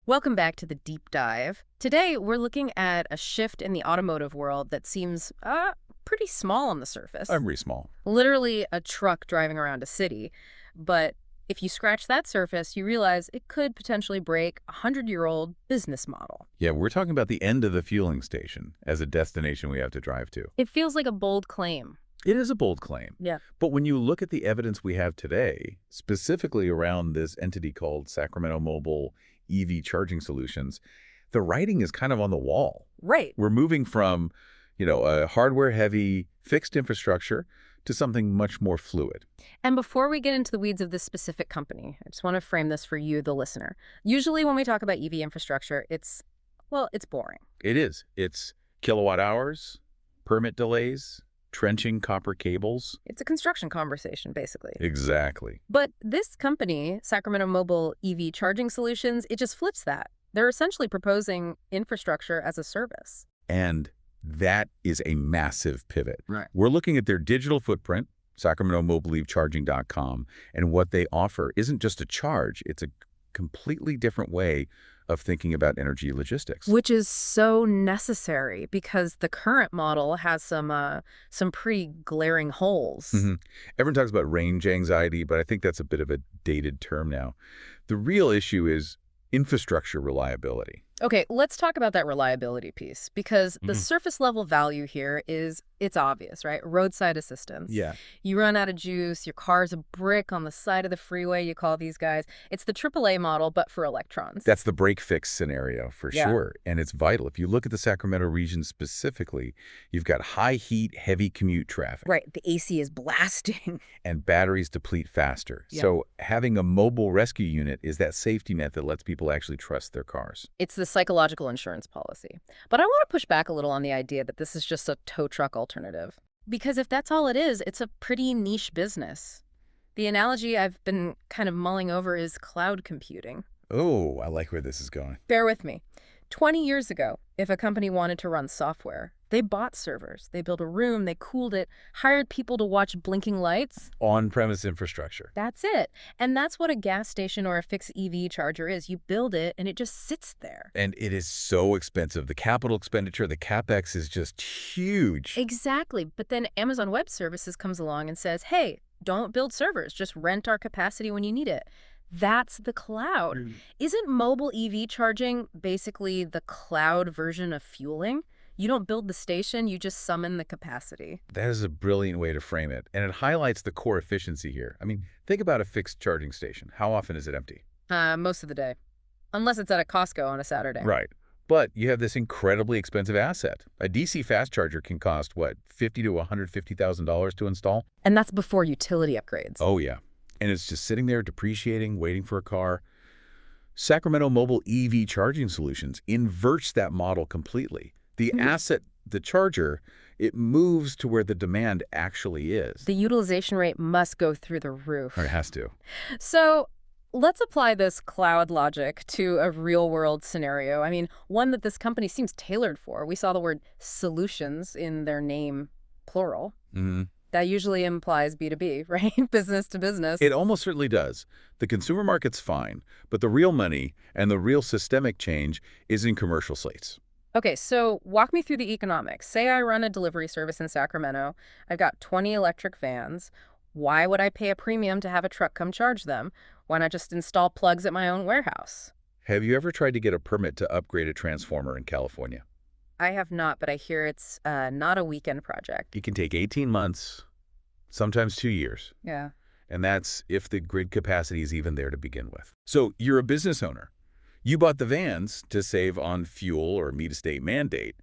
Welcome back to the deep dive. Today, we're looking at a shift in the automotive world that seems pretty small on the surface. I'm very small. Literally a truck driving around a city. But if you scratch that surface, you realize it could potentially break a 100-year-old business model. Yeah, we're talking about the end of the fueling station as a destination we have to drive to. It feels like a bold claim. It is a bold claim. Yeah. But when you look at the evidence we have today, specifically around this entity called Sacramento Mobile EV Charging Solutions, the writing is kind of on the wall. Right. We're moving from, a hardware-heavy fixed infrastructure to something much more fluid. And before we get into the weeds of this specific company, I just want to frame this for you, the listener. Usually when we talk about EV infrastructure, it's boring. It is. It's kilowatt hours, permit delays, trenching copper cables. It's a construction conversation, basically. Exactly. But this company, Sacramento Mobile EV Charging Solutions, it just flips that. They're essentially proposing infrastructure as a service. And that is a massive pivot. Right. We're looking at their digital footprint, SacramentoMobileEVCharging.com, and what they offer isn't just a charge, it's a completely different way of thinking about energy logistics. Which is so necessary because the current model has some pretty glaring holes. Everyone talks about range anxiety, but I think that's a bit of a dated term now. The real issue is infrastructure reliability. Okay, let's talk about that reliability piece because the surface level value here it's obvious, right? Roadside assistance. Yeah. You run out of juice, your car's a brick on the side of the freeway, you call these guys. It's the AAA model, but for electrons. That's the break fix scenario for sure. And it's vital. If you look at the Sacramento region specifically, you've got high heat, heavy commute traffic. Right, the AC is blasting. And batteries deplete faster. Yeah. So having a mobile rescue unit is that safety net that lets people actually trust their cars. It's the psychological insurance policy. But I want to push back a little on the idea that this is just a tow truck alternative. Because if that's all it is, it's a pretty niche business. The analogy I've been kind of mulling over is cloud computing. Oh, I like where this is going. Bear with me. 20 years ago, if a company wanted to run software, they bought servers, they built a room, they cooled it, hired people to watch blinking lights. On-premise infrastructure. That's it. And that's what a gas station or a fixed EV charger is. You build it and it just sits there. And it is so expensive. The capital expenditure, the CapEx is just huge. Exactly. But then Amazon Web Services comes along and says, hey, don't build servers, just rent our capacity when you need it. That's the cloud. Isn't mobile EV charging basically the cloud version of fueling? You don't build the station, you just summon the capacity. That is a brilliant way to frame it. And it highlights the core efficiency here. I mean, think about a fixed charging station. How often is it empty? Most of the day. Unless it's at a Costco on a Saturday. Right. But you have this incredibly expensive asset. A DC fast charger can cost, what, $50,000 to $150,000 to install? And that's before utility upgrades. Oh, yeah. And it's just sitting there depreciating, waiting for a car. Sacramento Mobile EV Charging Solutions inverts that model completely. The asset, the charger, it moves to where the demand actually is. The utilization rate must go through the roof. Or it has to. So let's apply this cloud logic to a real-world scenario. I mean, one that this company seems tailored for. We saw the word solutions in their name, plural. That usually implies B2B, right? Business to business. It almost certainly does. The consumer market's fine, but the real money and the real systemic change is in commercial slates. Okay, so walk me through the economics. Say I run a delivery service in Sacramento. I've got 20 electric vans. Why would I pay a premium to have a truck come charge them? Why not just install plugs at my own warehouse? Have you ever tried to get a permit to upgrade a transformer in California? I have not, but I hear it's not a weekend project. It can take 18 months, sometimes 2 years. Yeah. And that's if the grid capacity is even there to begin with. So you're a business owner. You bought the vans to save on fuel or meet a state mandate,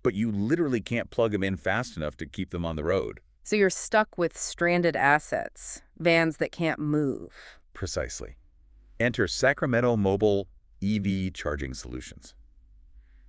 but you literally can't plug them in fast enough to keep them on the road. So you're stuck with stranded assets, vans that can't move. Precisely. Enter Sacramento Mobile EV Charging Solutions.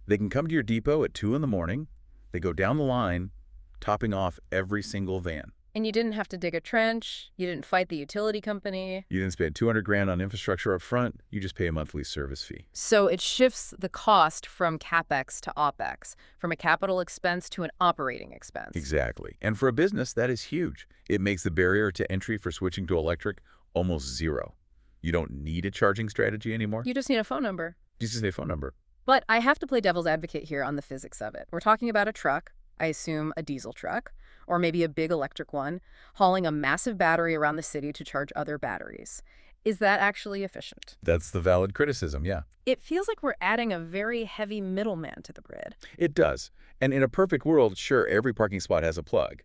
They can come to your depot at 2 in the morning. They go down the line, topping off every single van. And you didn't have to dig a trench. You didn't fight the utility company. You didn't spend $200,000 on infrastructure up front. You just pay a monthly service fee. So it shifts the cost from CapEx to OpEx, from a capital expense to an operating expense. Exactly. And for a business, that is huge. It makes the barrier to entry for switching to electric almost zero. You don't need a charging strategy anymore. You just need a phone number. Just say phone number. But I have to play devil's advocate here on the physics of it. We're talking about a truck, I assume a diesel truck, or maybe a big electric one, hauling a massive battery around the city to charge other batteries. Is that actually efficient? That's the valid criticism, yeah. It feels like we're adding a very heavy middleman to the grid. It does. And in a perfect world, sure, every parking spot has a plug.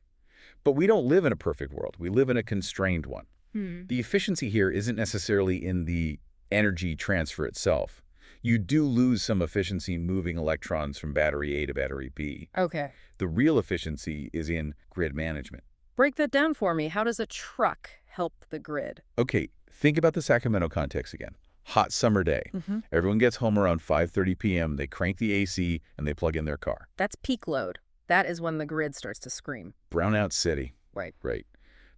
But we don't live in a perfect world. We live in a constrained one. The efficiency here isn't necessarily in the energy transfer itself. You do lose some efficiency moving electrons from battery A to battery B. Okay. The real efficiency is in grid management. Break that down for me. How does a truck help the grid? Okay, think about the Sacramento context again. Hot summer day. Everyone gets home around 5:30 p.m. They crank the AC and they plug in their car. That's peak load. That is when the grid starts to scream. Brownout city. Right. Right.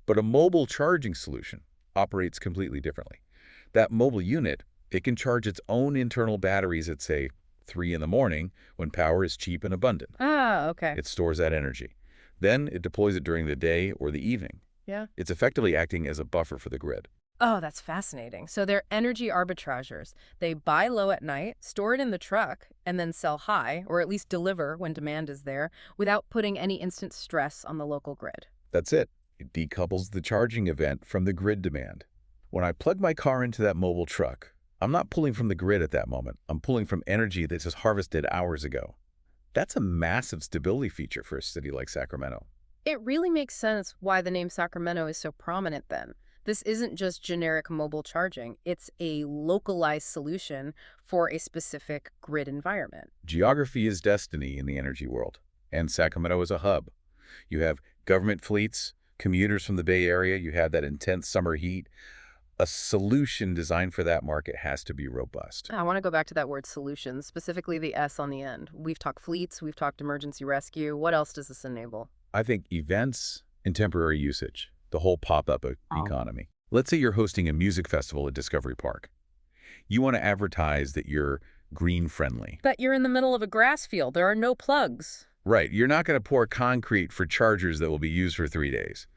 But a mobile charging solution operates completely differently. That mobile unit, it can charge its own internal batteries at, say, 3 in the morning when power is cheap and abundant. Ah, okay. It stores that energy. Then it deploys it during the day or the evening. Yeah. It's effectively acting as a buffer for the grid. Oh, that's fascinating. So they're energy arbitrageurs. They buy low at night, store it in the truck, and then sell high, or at least deliver when demand is there, without putting any instant stress on the local grid. That's it. It decouples the charging event from the grid demand. When I plug my car into that mobile truck, I'm not pulling from the grid at that moment. I'm pulling from energy that was harvested hours ago. That's a massive stability feature for a city like Sacramento. It really makes sense why the name Sacramento is so prominent then. This isn't just generic mobile charging. It's a localized solution for a specific grid environment. Geography is destiny in the energy world, and Sacramento is a hub. You have government fleets, commuters from the Bay Area, you have that intense summer heat. A solution designed for that market has to be robust. I want to go back to that word solution, specifically the S on the end. We've talked fleets, we've talked emergency rescue. What else does this enable? I think events and temporary usage, the whole pop-up economy. Let's say you're hosting a music festival at Discovery Park. You want to advertise that you're green-friendly. But you're in the middle of a grass field. There are no plugs. Right. You're not going to pour concrete for chargers that will be used for 3 days.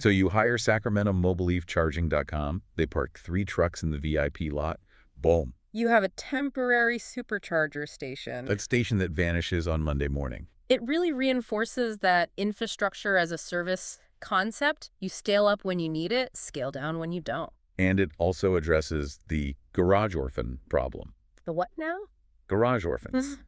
So you hire SacramentoMobileEVCharging.com. They park 3 trucks in the VIP lot. Boom. You have a temporary supercharger station. A station that vanishes on Monday morning. It really reinforces that infrastructure as a service concept. You scale up when you need it, scale down when you don't. And it also addresses the garage orphan problem. The what now? Garage orphans.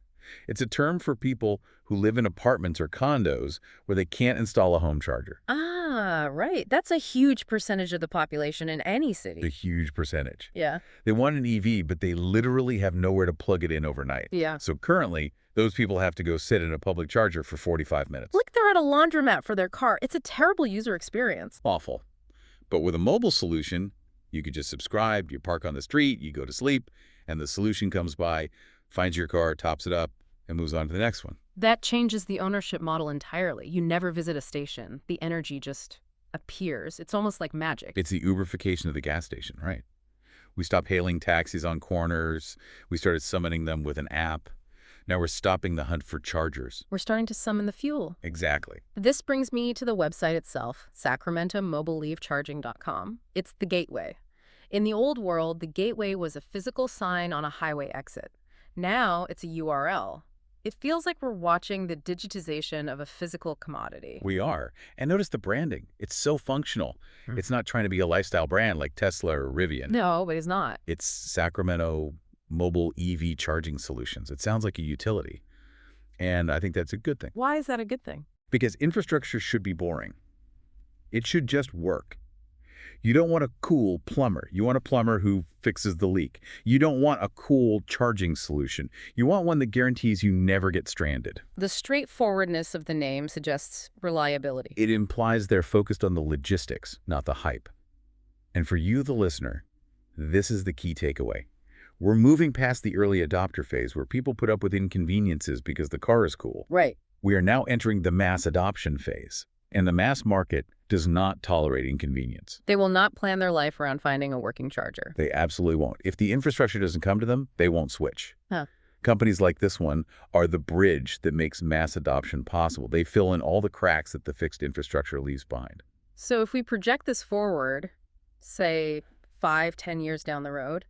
It's a term for people who live in apartments or condos where they can't install a home charger. Ah, right. That's a huge percentage of the population in any A city. huge percentage. Yeah. They want an EV, but they literally have nowhere to plug it in overnight. Yeah. So currently, those people have to go sit in a public charger for 45 minutes. Like they're at a laundromat for their car. It's a terrible user experience. Awful. But with a mobile solution, you could just subscribe, you park on the street, you go to sleep, and the solution comes by, finds your car, tops it up, and moves on to the next one. That changes the ownership model entirely. You never visit a station. The energy just appears. It's almost like magic. It's the Uberification of the gas station, right? We stopped hailing taxis on corners. We started summoning them with an app. Now we're stopping the hunt for chargers. We're starting to summon the fuel. Exactly. This brings me to the website itself, SacramentoMobileEVCharging.com. It's the gateway. In the old world, the gateway was a physical sign on a highway exit. Now it's a URL. It feels like we're watching the digitization of a physical commodity. We are. And notice the branding. It's so functional. It's not trying to be a lifestyle brand like Tesla or Rivian. No, but it's not. It's Sacramento Mobile EV Charging Solutions. It sounds like a utility. And I think that's a good thing. Why is that a good thing? Because infrastructure should be boring. It should just work. You don't want a cool plumber. You want a plumber who fixes the leak. You don't want a cool charging solution. You want one that guarantees you never get stranded. The straightforwardness of the name suggests reliability. It implies they're focused on the logistics, not the hype. And for you, the listener, this is the key takeaway. We're moving past the early adopter phase where people put up with inconveniences because the car is cool. Right. We are now entering the mass adoption phase. And the mass market does not tolerate inconvenience. They will not plan their life around finding a working charger. They absolutely won't. If the infrastructure doesn't come to them, they won't switch. Huh. Companies like this one are the bridge that makes mass adoption possible. They fill in all the cracks that the fixed infrastructure leaves behind. So if we project this forward, say 5, 10 years down the road,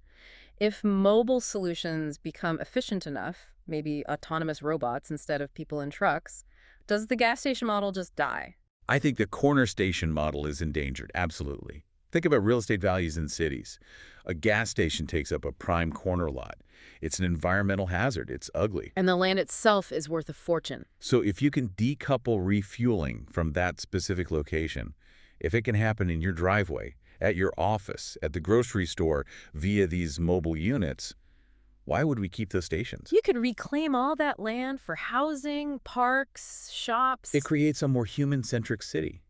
If mobile solutions become efficient enough, maybe autonomous robots instead of people in trucks, does the gas station model just die? I think the corner station model is endangered, absolutely. Think about real estate values in cities. A gas station takes up a prime corner lot. It's an environmental hazard. It's ugly. And the land itself is worth a fortune. So if you can decouple refueling from that specific location, if it can happen in your driveway, at your office, at the grocery store via these mobile units, why would we keep those stations? You could reclaim all that land for housing, parks, shops. It creates a more human-centric city.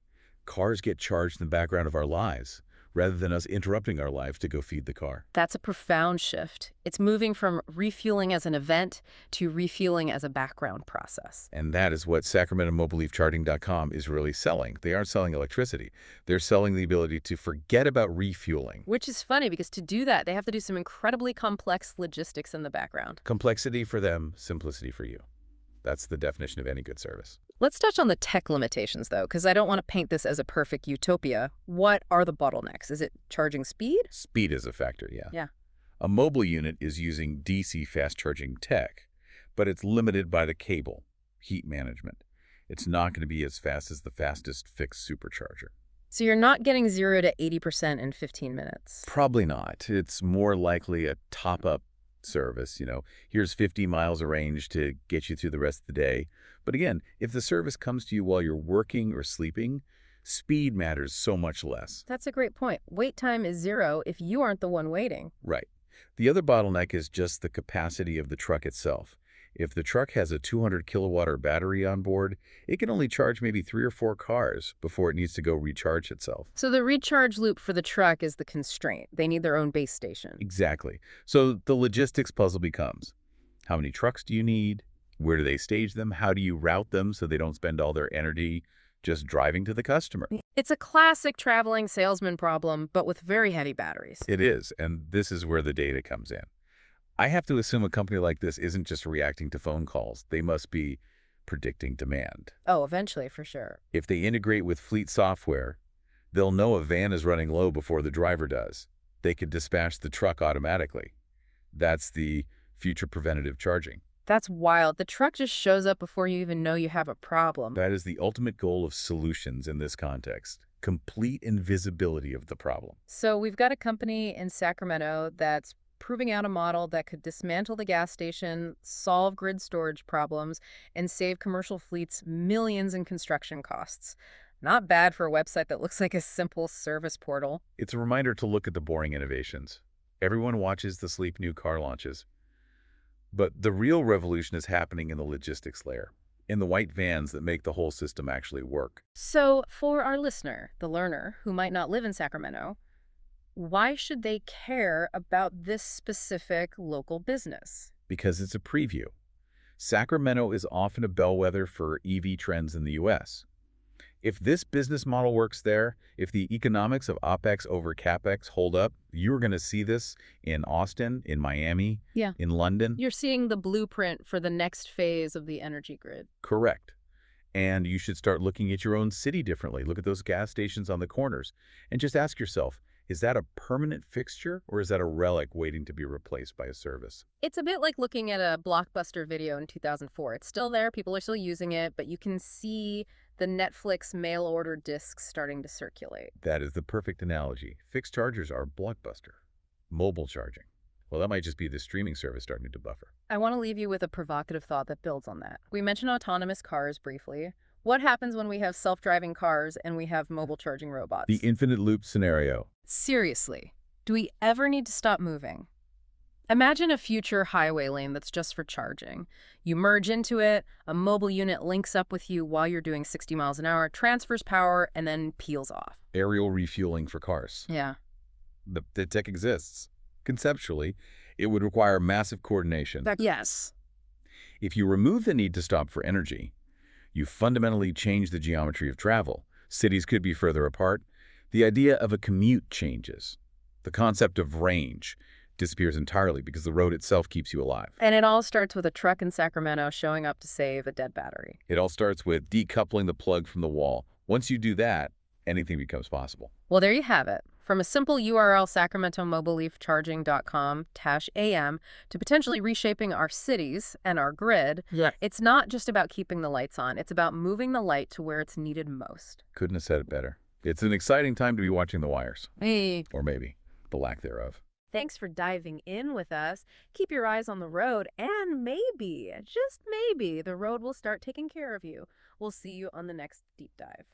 Cars get charged in the background of our lives, rather than us interrupting our lives to go feed the car. That's a profound shift. It's moving from refueling as an event to refueling as a background process. And that is what SacramentoMobileEVCharging.com is really selling. They aren't selling electricity. They're selling the ability to forget about refueling. Which is funny because to do that, they have to do some incredibly complex logistics in the background. Complexity for them, simplicity for you. That's the definition of any good service. Let's touch on the tech limitations, though, because I don't want to paint this as a perfect utopia. What are the bottlenecks? Is it charging speed? Speed is a factor, yeah. Yeah. A mobile unit is using DC fast charging tech, but it's limited by the cable, heat management. It's not going to be as fast as the fastest fixed supercharger. So you're not getting 0 to 80% in 15 minutes. Probably not. It's more likely a top-up service. Here's 50 miles of range to get you through the rest of the day. But again, if the service comes to you while you're working or sleeping, speed matters so much less. That's a great point. Wait time is 0 if you aren't the one waiting. Right. The other bottleneck is just the capacity of the truck itself. If the truck has a 200 kilowatt battery on board, it can only charge maybe 3 or 4 cars before it needs to go recharge itself. So the recharge loop for the truck is the constraint. They need their own base station. Exactly. So the logistics puzzle becomes, how many trucks do you need? Where do they stage them? How do you route them so they don't spend all their energy just driving to the customer? It's a classic traveling salesman problem, but with very heavy batteries. It is, and this is where the data comes in. I have to assume a company like this isn't just reacting to phone calls. They must be predicting demand. Oh, eventually, for sure. If they integrate with fleet software, they'll know a van is running low before the driver does. They could dispatch the truck automatically. That's the future preventative charging. That's wild. The truck just shows up before you even know you have a problem. That is the ultimate goal of solutions in this context. Complete invisibility of the problem. So we've got a company in Sacramento that's proving out a model that could dismantle the gas station, solve grid storage problems, and save commercial fleets millions in construction costs. Not bad for a website that looks like a simple service portal. It's a reminder to look at the boring innovations. Everyone watches the sleek new car launches. But the real revolution is happening in the logistics layer, in the white vans that make the whole system actually work. So for our listener, the learner, who might not live in Sacramento, why should they care about this specific local business? Because it's a preview. Sacramento is often a bellwether for EV trends in the U.S. If this business model works there, if the economics of OpEx over CapEx hold up, you're going to see this in Austin, in Miami, in London. You're seeing the blueprint for the next phase of the energy grid. Correct. And you should start looking at your own city differently. Look at those gas stations on the corners and just ask yourself, is that a permanent fixture or is that a relic waiting to be replaced by a service? It's a bit like looking at a Blockbuster video in 2004. It's still there, people are still using it, but you can see the Netflix mail-order discs starting to circulate. That is the perfect analogy. Fixed chargers are Blockbuster. Mobile charging. Well, that might just be the streaming service starting to buffer. I want to leave you with a provocative thought that builds on that. We mentioned autonomous cars briefly. What happens when we have self-driving cars and we have mobile charging robots? The infinite loop scenario. Seriously, do we ever need to stop moving? Imagine a future highway lane that's just for charging. You merge into it, a mobile unit links up with you while you're doing 60 miles an hour, transfers power, and then peels off. Aerial refueling for cars. Yeah. The tech exists. Conceptually, it would require massive coordination. Yes. If you remove the need to stop for energy, you fundamentally change the geometry of travel. Cities could be further apart. The idea of a commute changes. The concept of range disappears entirely because the road itself keeps you alive. And it all starts with a truck in Sacramento showing up to save a dead battery. It all starts with decoupling the plug from the wall. Once you do that, anything becomes possible. Well, there you have it. From a simple URL, sacramentomobileleafcharging.com-am, to potentially reshaping our cities and our grid, Yeah. it's not just about keeping the lights on. It's about moving the light to where it's needed most. Couldn't have said it better. It's an exciting time to be watching the wires. Hey. Or maybe the lack thereof. Thanks for diving in with us. Keep your eyes on the road, and maybe, just maybe, the road will start taking care of you. We'll see you on the next deep dive.